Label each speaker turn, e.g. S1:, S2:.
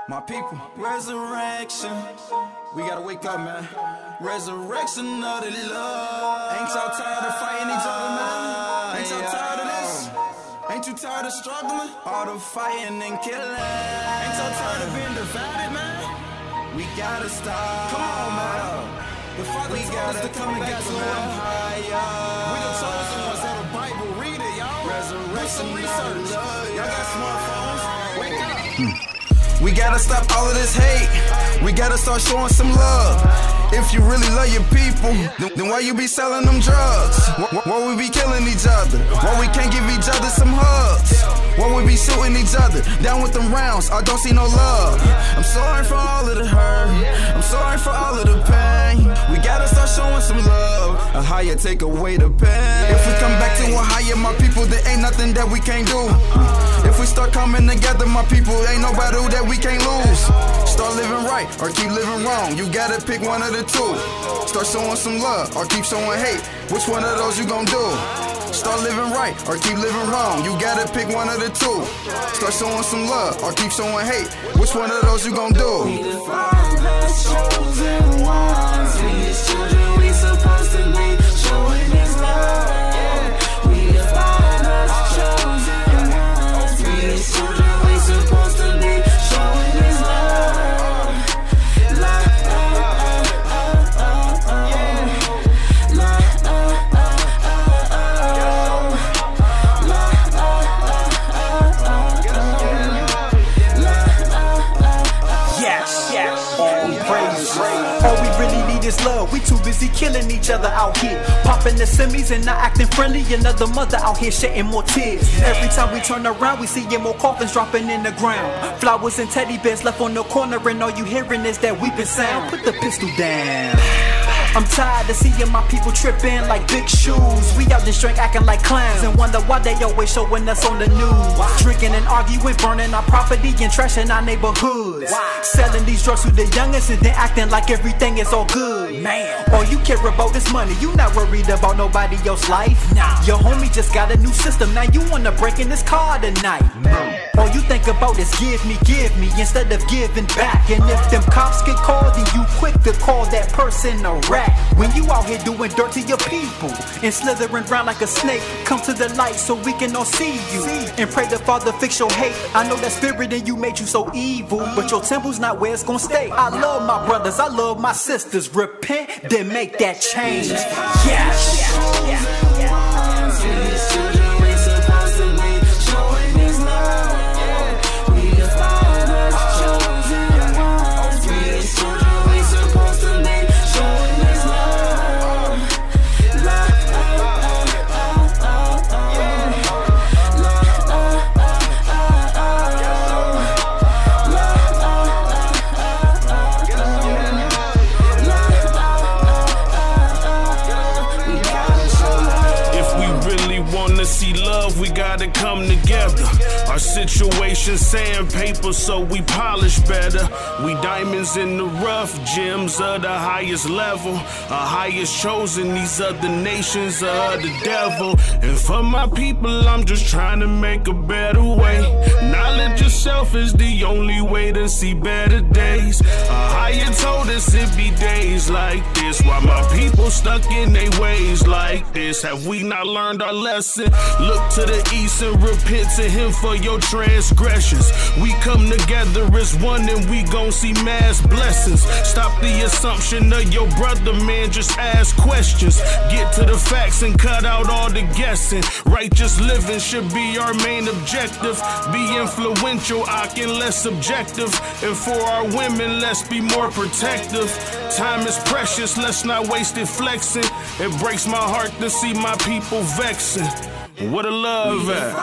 S1: My people, resurrection. We gotta wake up, man. Resurrection of the love. Ain't y'all tired of fighting each other, man? Ain't y'all tired of this? Ain't you tired of struggling? All the fighting and killing. Ain't y'all tired of being divided, man? We gotta stop. Come on, man. The Father told us to come back to Him. We the chosen ones of the Bible. Read it, y'all. Resurrection research. Y'all got smartphones. Wake up. We gotta stop all of this hate. We gotta start showing some love. If you really love your people, then why you be selling them drugs? Why we be killing each other? Why we can't give each other some hugs? Why we be shooting each other down with them rounds? I don't see no love. I'm sorry for all of the hurt. I'm sorry for all of the pain. We gotta start showing some love. A higher take away the pain. If we come back to a higher, my people, there ain't nothing that we can't do. If we start coming together, my people, ain't no battle that we can't lose. Start living right or keep living wrong. You gotta pick one of the two. Start showing some love or keep showing hate. Which one of those you gon' do? Start living right or keep living wrong. You gotta pick one of the two. Start showing some love or keep showing hate. Which one of those you gon' do?
S2: We the father's chosen ones. We His children, we supposed to be showing His love. We the father's chosen ones. We His children, we supposed to be showing His love.
S3: All we really need is love. We too busy killing each other out here, popping the semis and not acting friendly. Another mother out here shedding more tears. Every time we turn around, we seeing more coffins dropping in the ground. Flowers and teddy bears left on the corner, and all you hearing is that weeping sound. Put the pistol down. I'm tired of seeing my people tripping like big shoes. We out this drink acting like clowns and wonder why they always showing us on the news. Drinking and arguing, burning our property and trashing our neighborhoods. Selling these drugs to the youngest and then acting like everything is all good. Man, all you care about is money. You not worried about nobody else's life. Your homie just got a new system. Now you wanna break in this car tonight. All you think about is give me instead of giving back. And if them cops get called, then you quick to call that person a rat. When you out here doing dirt to your people and slithering around like a snake, come to the light so we can all see you and pray the Father fix your hate. I know that spirit in you made you so evil, but your temple's not where it's gonna stay. I love my brothers, I love my sisters. Repent, then make that change.
S4: See love, we gotta come together. Our situation sandpaper, so we polish better. We diamonds in the rough, gems of the highest level. Our highest chosen, these other nations are the devil. And for my people, I'm just trying to make a better way. Knowledge yourself is the only way to see better days. Our higher told us it be days like this. Why my people stuck in their ways like this? Have we not learned our lesson? Look to the east and repent to Him for your transgressions. We come together as one and we gon' see mass blessings. Stop the assumption of your brother, man, just ask questions. Get to the facts and cut out all the guessing. Righteous living should be our main objective. Be influential, I can less subjective. And for our women, let's be more protective. Time is precious, let's not waste it flexing. It breaks my heart to see my people vexing. What a love at.